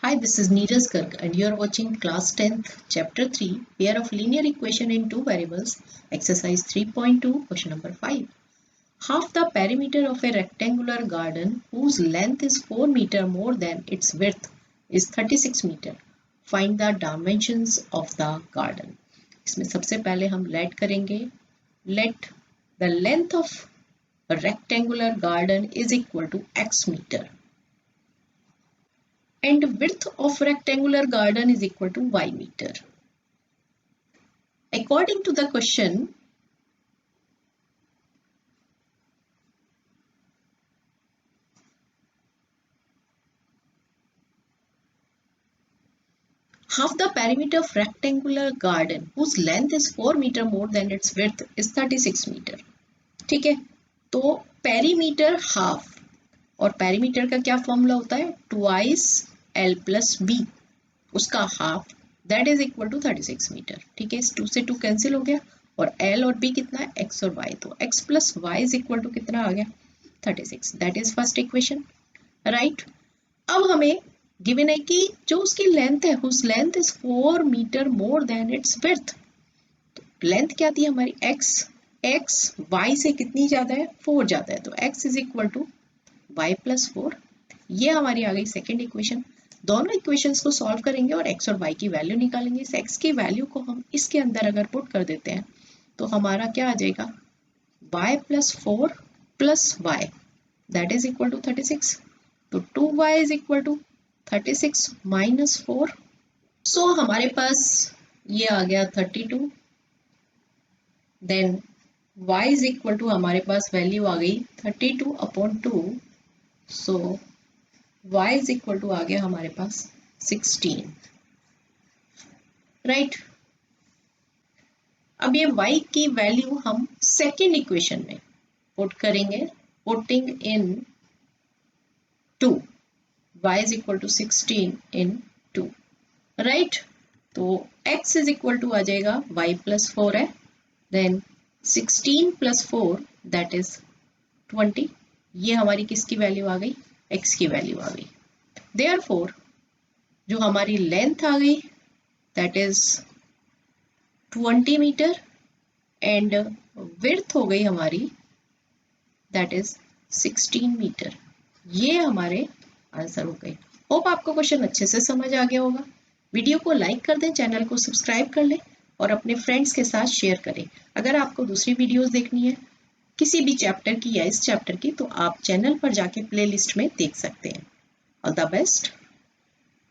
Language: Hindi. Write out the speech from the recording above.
Hi, this is Neeraj Garg and you are watching class 10th chapter 3 pair of linear equation in two variables exercise 3.2 question number 5. Half the perimeter of a rectangular garden whose length is 4 meter more than its width is 36 meter. Find the dimensions of the garden. इसमें सबसे पहले हम let करेंगे. Let the length of a rectangular garden is equal to x meter. And width of rectangular garden is equal to y meter. According to the question, half the perimeter of rectangular garden whose length is 4 meter more than its width is 36 meter. ठीक है, तो perimeter half और perimeter का क्या फॉर्मूला होता है twice L plus B, उसका half that is equal to 36 metre. ठीक है, इस 2 से 2 कैंसिल हो गया और L और B कितना है x और y, तो x plus y is equal to कितना आ गया 36. That is first equation, right. अब हमें गिवन है कि जो उसकी लेंथ है whose length is 4 metre more than its width. तो लेंथ क्या थी हमारी x y से कितनी ज्यादा है 4 ज्यादा है, तो x is equal to y plus 4. ये हमारी आ गई सेकेंड इक्वेशन. दोनों इक्वेशंस को सॉल्व करेंगे और x और y की वैल्यू निकालेंगे. इस x की वैल्यू को हम इसके अंदर अगर पुट कर देते हैं तो हमारा क्या आ जाएगा y plus 4 plus y that is equal to 36. तो 2y is equal to 36 minus 4. So हमारे पास ये आ गया 32. Then y is equal to हमारे पास वैल्यू आ गई 32 upon 2. So y is equal to आ गया हमारे पास 16, राइट. अब ये y की वैल्यू हम सेकेंड इक्वेशन में पुट करेंगे. Putting in 2, y is equal to 16 in 2, right. तो x इज इक्वल टू आ जाएगा y प्लस 4 है, देन 16 प्लस 4 दैट इज 20. ये हमारी किसकी वैल्यू आ गई x की वैल्यू आ गई. Therefore, जो हमारी लेंथ आ गई that is 20 metre and width हो गई हमारी दैट इज 16 मीटर. ये हमारे आंसर हो गए. होप आपको क्वेश्चन अच्छे से समझ आ गया होगा. वीडियो को लाइक कर दें, चैनल को सब्सक्राइब कर लें और अपने फ्रेंड्स के साथ शेयर करें. अगर आपको दूसरी वीडियोस देखनी है किसी भी चैप्टर की या इस चैप्टर की तो आप चैनल पर जाके प्लेलिस्ट में देख सकते हैं. All the best.